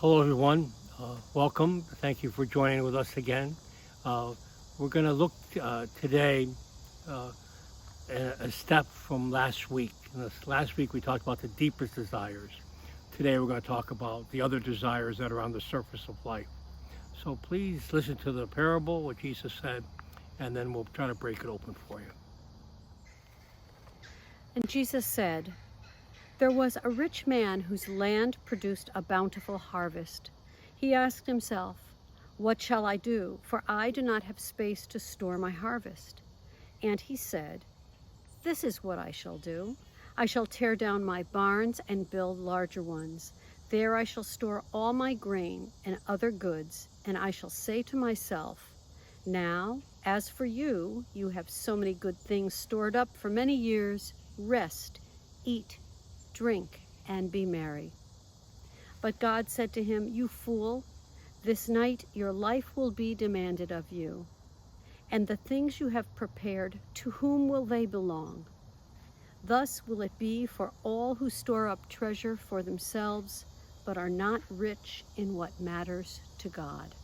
Hello, everyone. Welcome. Thank you for joining with us again. Uh, we're going to look today uh, a step from last week. Last week we talked about the deepest desires. Today we're going to talk about the other desires that are on the surface of life. So please listen to the parable, what Jesus said, and then we'll try to break it open for you. And Jesus said, "There was a rich man whose land produced a bountiful harvest. He asked himself, 'What shall I do? For I do not have space to store my harvest.' And he said, 'This is what I shall do. I shall tear down my barns and build larger ones. There I shall store all my grain and other goods, and I shall say to myself, now, as for you, you have so many good things stored up for many years. Rest, eat, drink, and be merry.' But God said to him, 'You fool, this night your life will be demanded of you. And the things you have prepared, to whom will they belong? Thus will it be for all who store up treasure for themselves, but are not rich in what matters to God.'"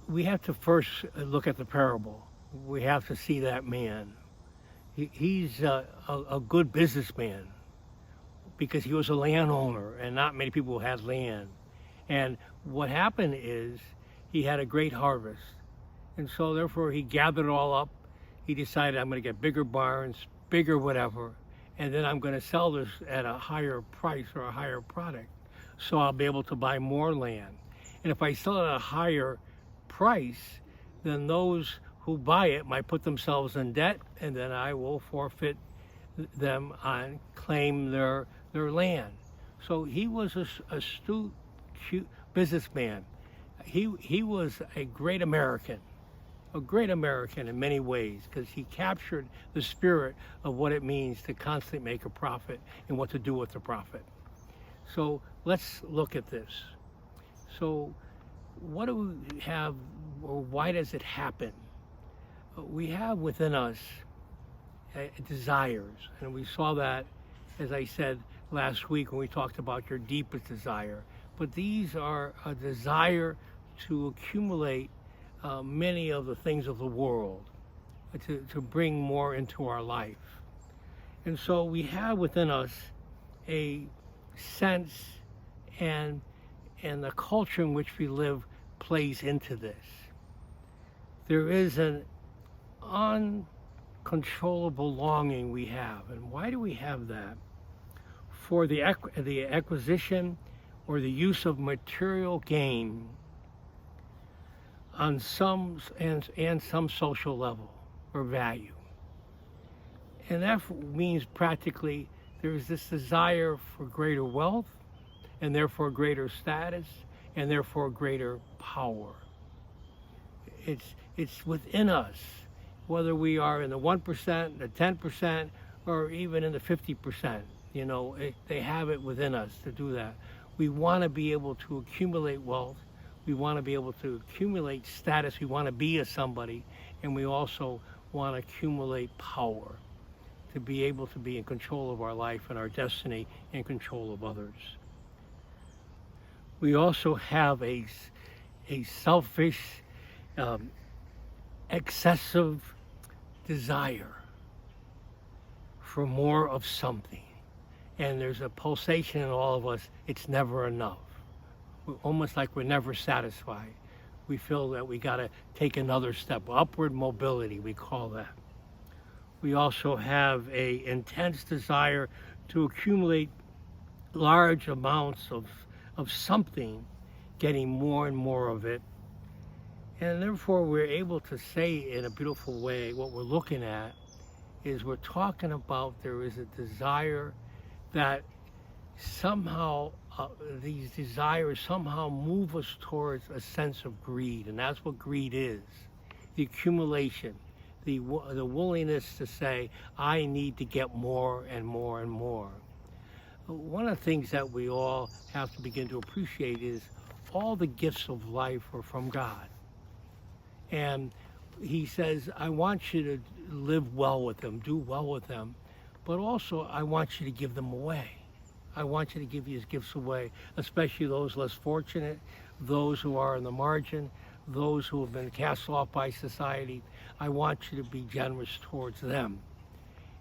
We have to first look at the parable. We have to see that man. He's a good businessman because he was a landowner and not many people had land. And what happened is he had a great harvest. And so therefore he gathered it all up. He decided, I'm going to get bigger barns, bigger whatever, and then I'm going to sell this at a higher price or a higher product. So I'll be able to buy more land. And if I sell it at a higher price, then those who buy it might put themselves in debt, and then I will forfeit them and claim their land. So he was a astute businessman. He was a great American in many ways, because he captured the spirit of what it means to constantly make a profit and what to do with the profit. So let's look at this. So what do we have, or why does it happen? We have within us desires, and we saw that, as I said last week when we talked about your deepest desire. But these are a desire to accumulate many of the things of the world, to bring more into our life. And so we have within us a sense, and the culture in which we live plays into this. There is an uncontrollable longing we have. And why do we have that? For the acquisition or the use of material gain on some social level or value. And that means practically there's this desire for greater wealth, and therefore greater status, and therefore greater power. It's within us, whether we are in the 1%, the 10%, or even in the 50%. They have it within us to do that. We want to be able to accumulate wealth. We want to be able to accumulate status. We want to be a somebody, and we also want to accumulate power, to be able to be in control of our life and our destiny, and control of others. We also have a selfish, excessive desire for more of something. And there's a pulsation in all of us, it's never enough. We're almost like we're never satisfied. We feel that we got to take another step, upward mobility, we call that. We also have a intense desire to accumulate large amounts of something, getting more and more of it. And therefore we're able to say in a beautiful way, what we're looking at is we're talking about there is a desire that somehow these desires somehow move us towards a sense of greed. And that's what greed is: the accumulation, the willingness to say, I need to get more and more and more. One of the things that we all have to begin to appreciate is all the gifts of life are from God. And he says, I want you to live well with them, do well with them, but also I want you to give them away. I want you to give these gifts away, especially those less fortunate, those who are on the margin, those who have been cast off by society. I want you to be generous towards them.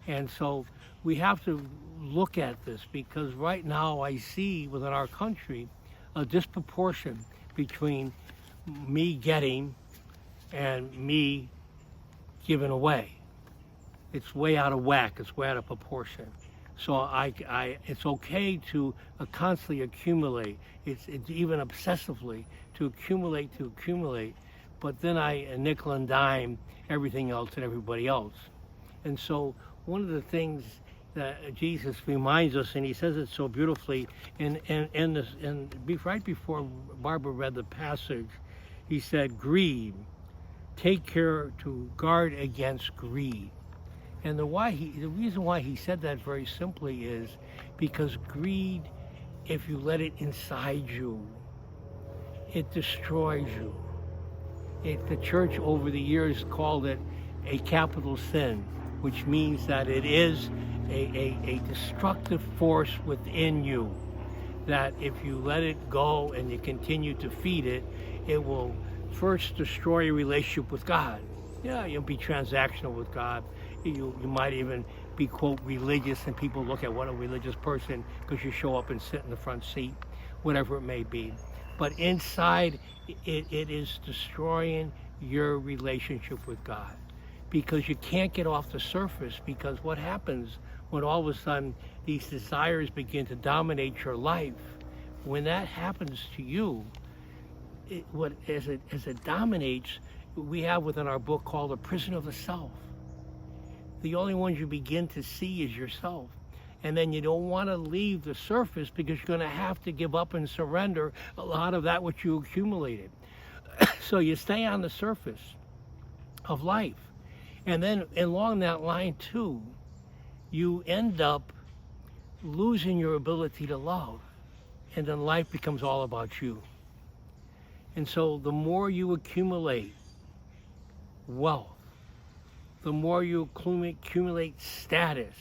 And so we have to look at this, because right now I see within our country a disproportion between me getting and me giving away. It's way out of whack. It's way out of proportion. So it's okay to constantly accumulate. It's even obsessively to accumulate, but then I nickel and dime everything else and everybody else. And so one of the things that Jesus reminds us, and he says it so beautifully, right before Barbara read the passage, he said, greed, take care to guard against greed. And the reason why he said that very simply is because greed, if you let it inside you, it destroys you. The church over the years called it a capital sin, which means that it is a destructive force within you, that if you let it go and you continue to feed it, it will first destroy your relationship with God. Yeah, you'll be transactional with God. You might even be, quote, religious, and people look at what a religious person because you show up and sit in the front seat, whatever it may be. But inside, it is destroying your relationship with God, because you can't get off the surface. Because what happens when all of a sudden these desires begin to dominate your life, when that happens to you, as it dominates, we have within our book called the prison of the self. The only ones you begin to see is yourself. And then you don't want to leave the surface, because you're going to have to give up and surrender a lot of that which you accumulated. So you stay on the surface of life. And then along that line too, you end up losing your ability to love. And then life becomes all about you. And so the more you accumulate wealth, the more you accumulate status,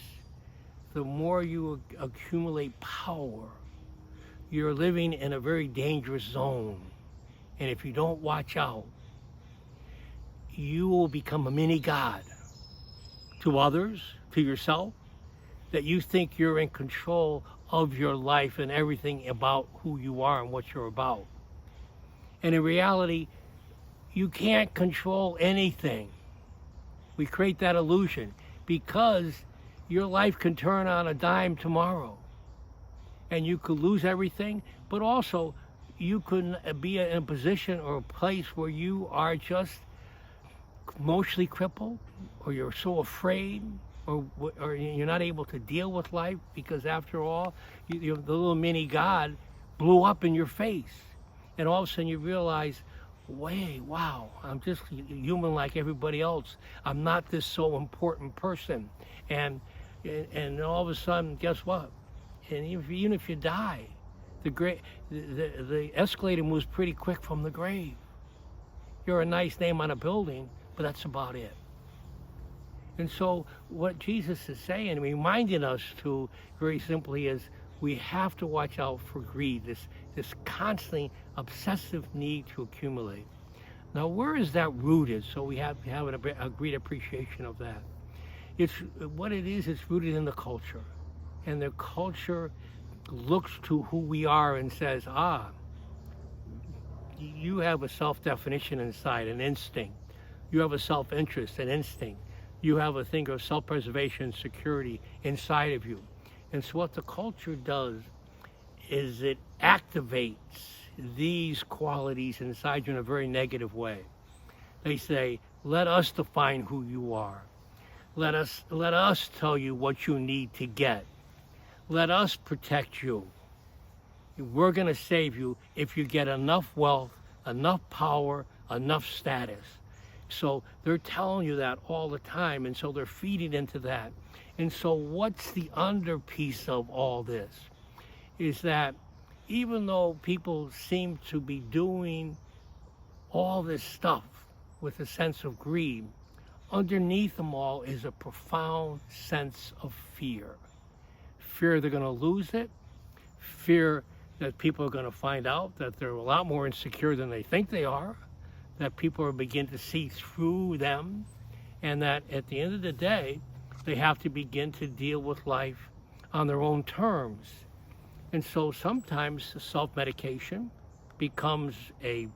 the more you accumulate power, you're living in a very dangerous zone. And if you don't watch out, you will become a mini God to others, to yourself, that you think you're in control of your life and everything about who you are and what you're about. And in reality, you can't control anything. We create that illusion because your life can turn on a dime tomorrow, and you could lose everything, but also you could be in a position or a place where you are just emotionally crippled, or you're so afraid, or you're not able to deal with life, because after all, the little mini God blew up in your face. And all of a sudden you realize, wow, I'm just human like everybody else. I'm not this so important person. And all of a sudden, guess what? And even if you die, the escalator moves pretty quick from the grave. You're a nice name on a building, but that's about it. And so what Jesus is saying, reminding us to, very simply, is we have to watch out for greed, this constantly obsessive need to accumulate. Now, where is that rooted? So we have a great appreciation of that. It's rooted in the culture. And the culture looks to who we are and says, you have a self-definition inside, an instinct. You have a self-interest, an instinct. You have a thing of self-preservation and security inside of you. And so what the culture does is it activates these qualities inside you in a very negative way. They say, let us define who you are. Let us tell you what you need to get. Let us protect you. We're going to save you if you get enough wealth, enough power, enough status. So they're telling you that all the time, and so they're feeding into that. And so what's the underpiece of all this is that even though people seem to be doing all this stuff with a sense of greed, underneath them all is a profound sense of fear. Fear they're going to lose it, fear that people are going to find out that they're a lot more insecure than they think they are, that people are beginning to see through them, and that at the end of the day, they have to begin to deal with life on their own terms. And so sometimes self-medication becomes a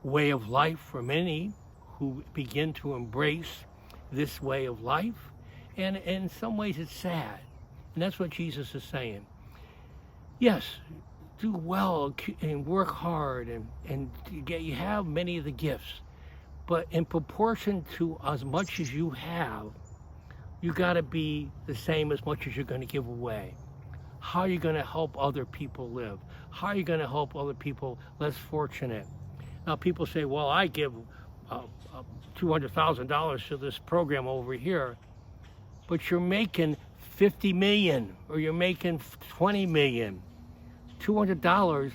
way of life for many who begin to embrace this way of life. And in some ways it's sad. And that's what Jesus is saying. Yes, do well and work hard and you have many of the gifts. But in proportion to as much as you have, you got to be the same as much as you're going to give away. How are you going to help other people live? How are you going to help other people less fortunate? Now people say, well, I give $200,000 to this program over here, but you're making 50 million or you're making 20 million. $200,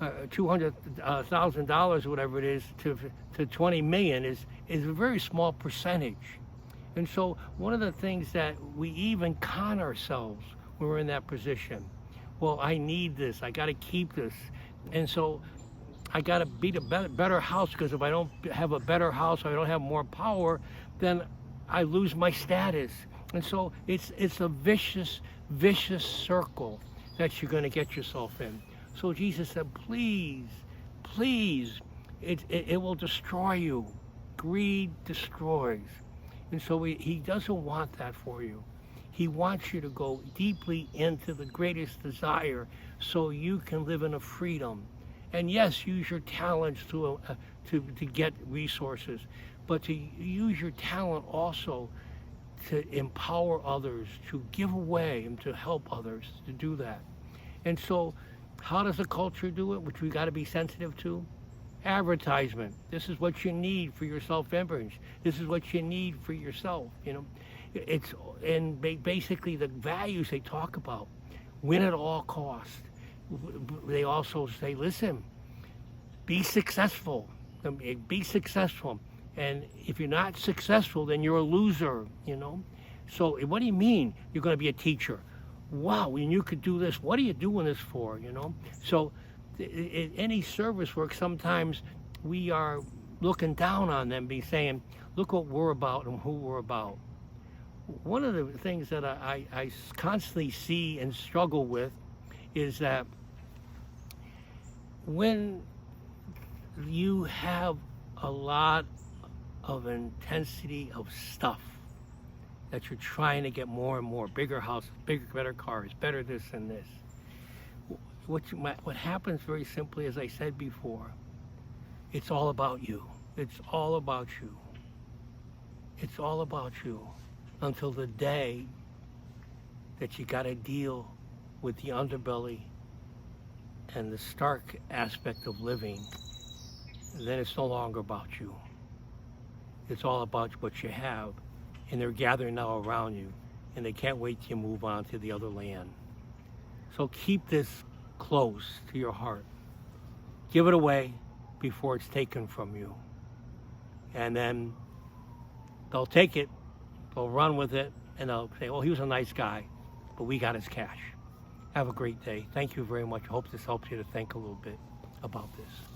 $200,000, whatever it is, to 20 million is a very small percentage. And so one of the things that we even con ourselves when we're in that position, well, I need this, I got to keep this, and so I got to beat a better house, because if I don't have a better house, or I don't have more power, then I lose my status. And so it's a vicious circle that you're going to get yourself in. So Jesus said, please, it will destroy you. Greed destroys. And so he doesn't want that for you. He wants you to go deeply into the greatest desire so you can live in a freedom. And yes, use your talents to get resources, but to use your talent also to empower others, to give away and to help others to do that. And so how does the culture do it, which we got to be sensitive to? Advertisement. This is what you need for your self-image. This is what you need for yourself, you know. It's, and basically the values they talk about, win at all costs. They also say, listen, be successful. Be successful. And if you're not successful, then you're a loser, you know. So what do you mean you're going to be a teacher? Wow, and you could do this. What are you doing this for, you know? So in any service work, sometimes we are looking down on them, be saying, look what we're about and who we're about. One of the things that I constantly see and struggle with is that when you have a lot of intensity of stuff that you're trying to get more and more, bigger houses, bigger, better cars, better this and this, what happens very simply, as I said before, it's all about you. It's all about you. It's all about you until the day that you got to deal with the underbelly and the stark aspect of living. And then it's no longer about you. It's all about what you have. And they're gathering now around you, and they can't wait till you move on to the other land. So keep this close to your heart. Give it away before it's taken from you. And then they'll take it, they'll run with it, and they'll say, oh, he was a nice guy, but we got his cash. Have a great day. Thank you very much. I hope this helps you to think a little bit about this.